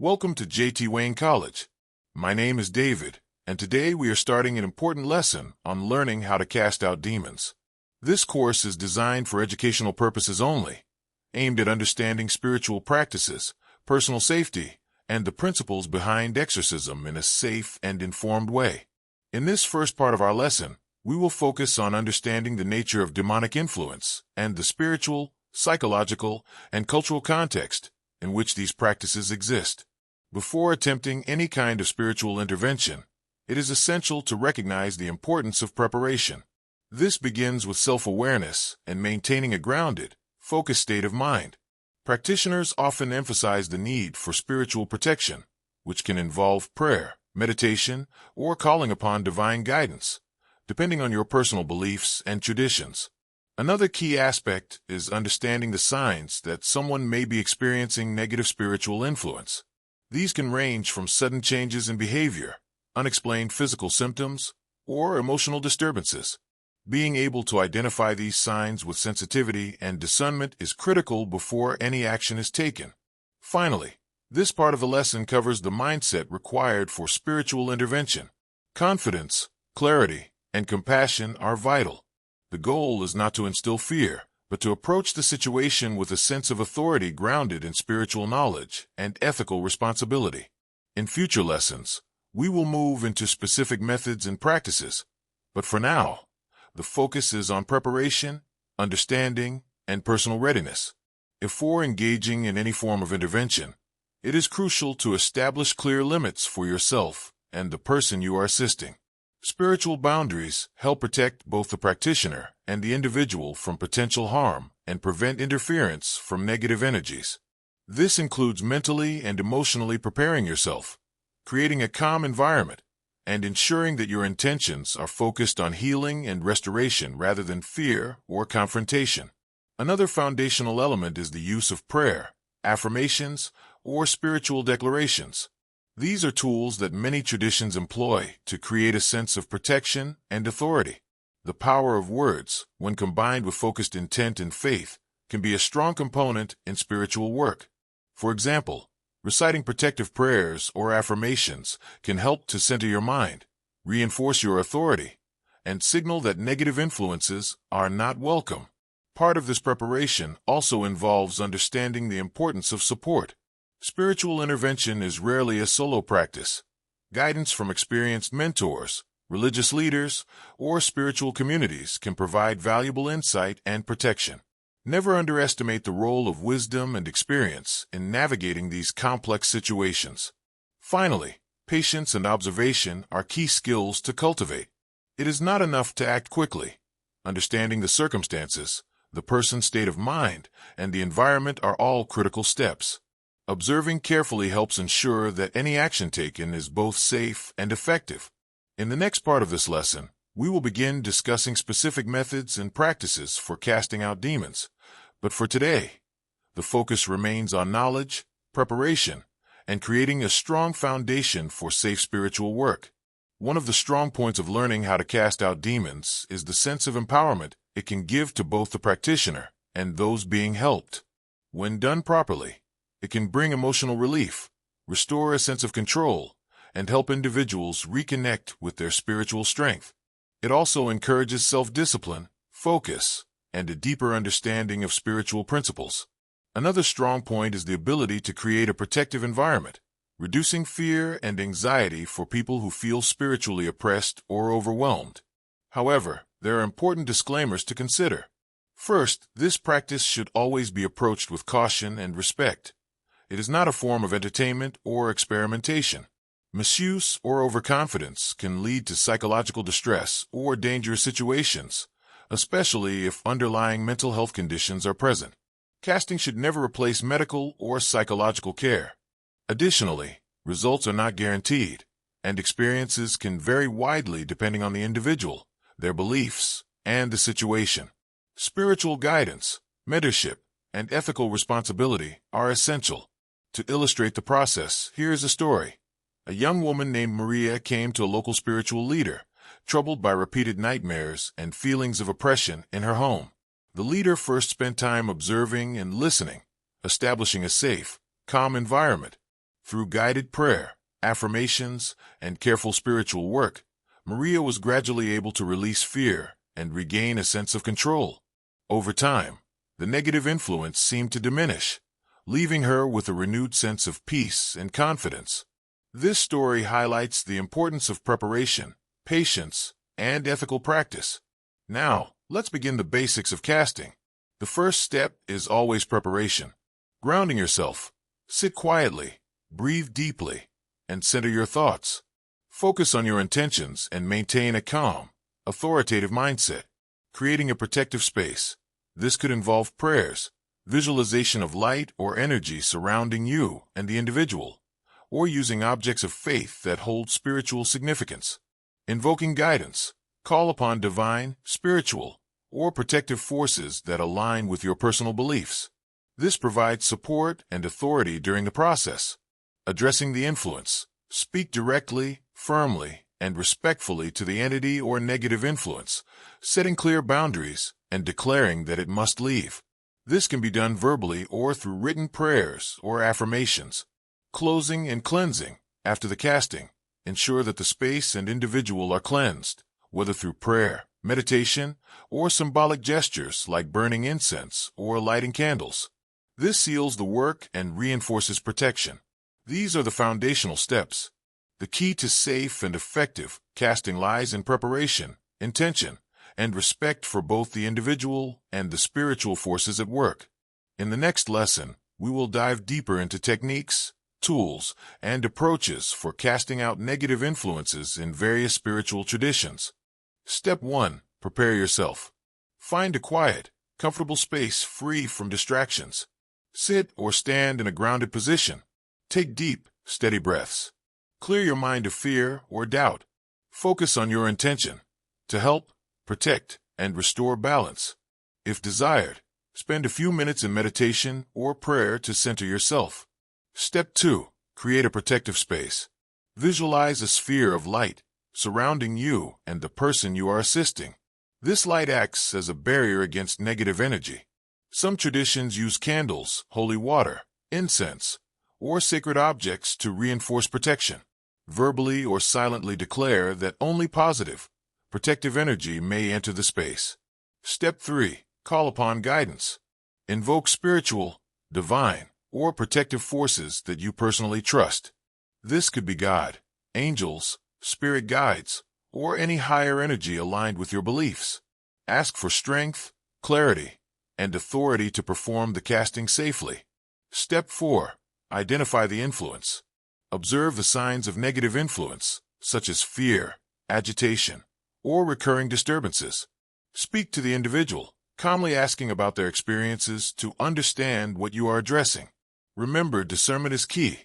Welcome to J.T. Wayne College. My name is David, and today we are starting an important lesson on learning how to cast out demons. This course is designed for educational purposes only, aimed at understanding spiritual practices, personal safety, and the principles behind exorcism in a safe and informed way. In this first part of our lesson, we will focus on understanding the nature of demonic influence and the spiritual, psychological, and cultural context in which these practices exist. Before attempting any kind of spiritual intervention, it is essential to recognize the importance of preparation. This begins with self-awareness and maintaining a grounded, focused state of mind. Practitioners often emphasize the need for spiritual protection, which can involve prayer, meditation, or calling upon divine guidance, depending on your personal beliefs and traditions. Another key aspect is understanding the signs that someone may be experiencing negative spiritual influence. These can range from sudden changes in behavior, unexplained physical symptoms, or emotional disturbances. Being able to identify these signs with sensitivity and discernment is critical before any action is taken. Finally, this part of the lesson covers the mindset required for spiritual intervention. Confidence, clarity, and compassion are vital. The goal is not to instill fear, but to approach the situation with a sense of authority grounded in spiritual knowledge and ethical responsibility. In future lessons, we will move into specific methods and practices, but for now, the focus is on preparation, understanding, and personal readiness. Before engaging in any form of intervention, it is crucial to establish clear limits for yourself and the person you are assisting. Spiritual boundaries help protect both the practitioner and the individual from potential harm and prevent interference from negative energies. This includes mentally and emotionally preparing yourself, creating a calm environment, and ensuring that your intentions are focused on healing and restoration rather than fear or confrontation. Another foundational element is the use of prayer, affirmations, or spiritual declarations. These are tools that many traditions employ to create a sense of protection and authority. The power of words, when combined with focused intent and faith, can be a strong component in spiritual work. For example, reciting protective prayers or affirmations can help to center your mind, reinforce your authority, and signal that negative influences are not welcome. Part of this preparation also involves understanding the importance of support. Spiritual intervention is rarely a solo practice. Guidance from experienced mentors, religious leaders, or spiritual communities can provide valuable insight and protection. Never underestimate the role of wisdom and experience in navigating these complex situations. Finally, patience and observation are key skills to cultivate. It is not enough to act quickly. Understanding the circumstances, the person's state of mind, and the environment are all critical steps. Observing carefully helps ensure that any action taken is both safe and effective. In the next part of this lesson, we will begin discussing specific methods and practices for casting out demons. But for today, the focus remains on knowledge, preparation, and creating a strong foundation for safe spiritual work. One of the strong points of learning how to cast out demons is the sense of empowerment it can give to both the practitioner and those being helped. When done properly, it can bring emotional relief, restore a sense of control, and help individuals reconnect with their spiritual strength. It also encourages self-discipline, focus, and a deeper understanding of spiritual principles. Another strong point is the ability to create a protective environment, reducing fear and anxiety for people who feel spiritually oppressed or overwhelmed. However, there are important disclaimers to consider. First, this practice should always be approached with caution and respect. It is not a form of entertainment or experimentation. Misuse or overconfidence can lead to psychological distress or dangerous situations, especially if underlying mental health conditions are present. Casting should never replace medical or psychological care. Additionally, results are not guaranteed, and experiences can vary widely depending on the individual, their beliefs, and the situation. Spiritual guidance, mentorship, and ethical responsibility are essential. To illustrate the process, here is a story. A young woman named Maria came to a local spiritual leader, troubled by repeated nightmares and feelings of oppression in her home. The leader first spent time observing and listening, establishing a safe, calm environment. Through guided prayer, affirmations, and careful spiritual work, Maria was gradually able to release fear and regain a sense of control. Over time, the negative influence seemed to diminish, leaving her with a renewed sense of peace and confidence. This story highlights the importance of preparation, patience, and ethical practice. Now, let's begin the basics of casting. The first step is always preparation. Grounding yourself. Sit quietly, breathe deeply, and center your thoughts. Focus on your intentions and maintain a calm, authoritative mindset. Creating a protective space. This could involve prayers, visualization of light or energy surrounding you and the individual, or using objects of faith that hold spiritual significance. Invoking guidance. Call upon divine, spiritual, or protective forces that align with your personal beliefs. This provides support and authority during the process. Addressing the influence. Speak directly, firmly, and respectfully to the entity or negative influence, setting clear boundaries and declaring that it must leave. This can be done verbally or through written prayers or affirmations. Closing and cleansing. After the casting, ensure that the space and individual are cleansed, whether through prayer, meditation, or symbolic gestures like burning incense or lighting candles. This seals the work and reinforces protection. These are the foundational steps. The key to safe and effective casting lies in preparation, intention, and respect for both the individual and the spiritual forces at work. In the next lesson, we will dive deeper into techniques, tools, and approaches for casting out negative influences in various spiritual traditions. Step 1. Prepare yourself. Find a quiet, comfortable space free from distractions. Sit or stand in a grounded position. Take deep, steady breaths. Clear your mind of fear or doubt. Focus on your intention to help, protect, and restore balance. If desired, spend a few minutes in meditation or prayer to center yourself. Step 2. Create a protective space. Visualize a sphere of light surrounding you and the person you are assisting. This light acts as a barrier against negative energy. Some traditions use candles, holy water, incense, or sacred objects to reinforce protection. Verbally or silently declare that only positive, protective energy may enter the space. Step 3. Call upon guidance. Invoke spiritual, divine, or protective forces that you personally trust. This could be God, angels, spirit guides, or any higher energy aligned with your beliefs. Ask for strength, clarity, and authority to perform the casting safely. Step 4. Identify the influence. Observe the signs of negative influence, such as fear, agitation, or recurring disturbances. Speak to the individual, calmly asking about their experiences to understand what you are addressing. Remember, discernment is key.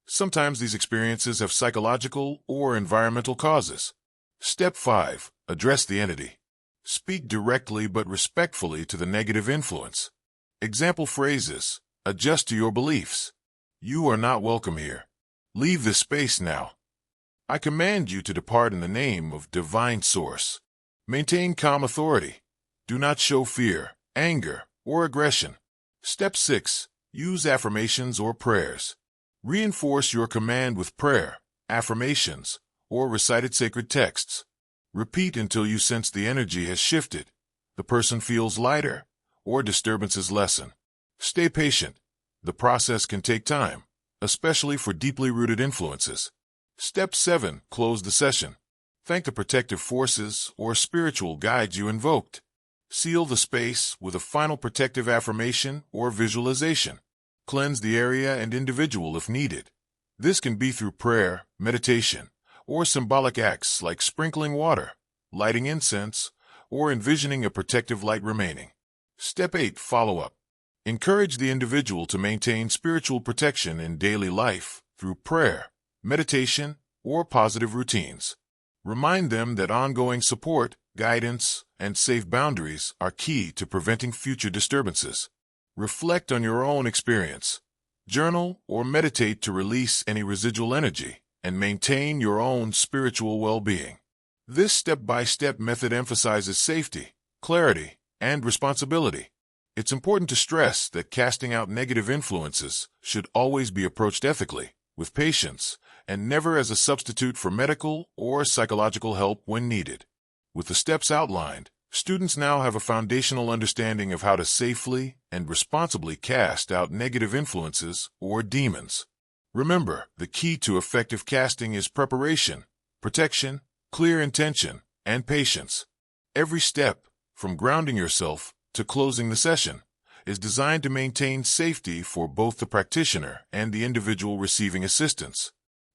Sometimes these experiences have psychological or environmental causes. Step 5. Address the entity. Speak directly but respectfully to the negative influence. Example phrases. Adjust to your beliefs. You are not welcome here. Leave this space now. I command you to depart in the name of divine source. Maintain calm authority. Do not show fear, anger, or aggression. Step 6. Use affirmations or prayers. Reinforce your command with prayer, affirmations, or recited sacred texts. Repeat until you sense the energy has shifted, the person feels lighter, or disturbances lessen. Stay patient. The process can take time, especially for deeply rooted influences. Step 7. Close the session. Thank the protective forces or spiritual guides you invoked. Seal the space with a final protective affirmation or visualization. Cleanse the area and individual if needed. This can be through prayer, meditation, or symbolic acts like sprinkling water, lighting incense, or envisioning a protective light remaining. Step 8. Follow-up. Encourage the individual to maintain spiritual protection in daily life through prayer, meditation, or positive routines. Remind them that ongoing support, guidance, and safe boundaries are key to preventing future disturbances. Reflect on your own experience. Journal or meditate to release any residual energy and maintain your own spiritual well-being. This step-by-step method emphasizes safety, clarity, and responsibility. It's important to stress that casting out negative influences should always be approached ethically, with patience, and never as a substitute for medical or psychological help when needed. With the steps outlined, students now have a foundational understanding of how to safely and responsibly cast out negative influences or demons. Remember, the key to effective casting is preparation, protection, clear intention, and patience. Every step, from grounding yourself to closing the session, is designed to maintain safety for both the practitioner and the individual receiving assistance.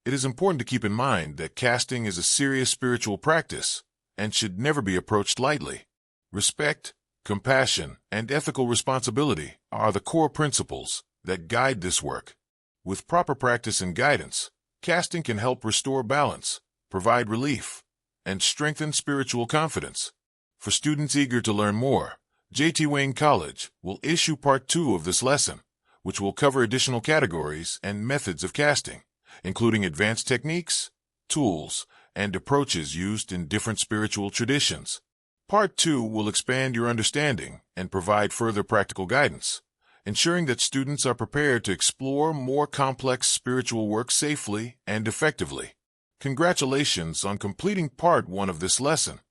It is important to keep in mind that casting is a serious spiritual practice and should never be approached lightly. Respect, compassion, and ethical responsibility are the core principles that guide this work. With proper practice and guidance, casting can help restore balance, provide relief, and strengthen spiritual confidence. For students eager to learn more, J.T. Wayne College will issue Part 2 of this lesson, which will cover additional categories and methods of casting, including advanced techniques, tools, and approaches used in different spiritual traditions. Part 2 will expand your understanding and provide further practical guidance, ensuring that students are prepared to explore more complex spiritual work safely and effectively. Congratulations on completing Part 1 of this lesson.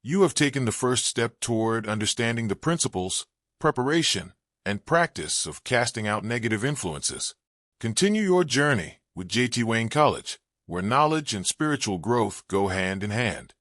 You have taken the first step toward understanding the principles, preparation, and practice of casting out negative influences. Continue your journey with J.T. Wayne College, where knowledge and spiritual growth go hand in hand.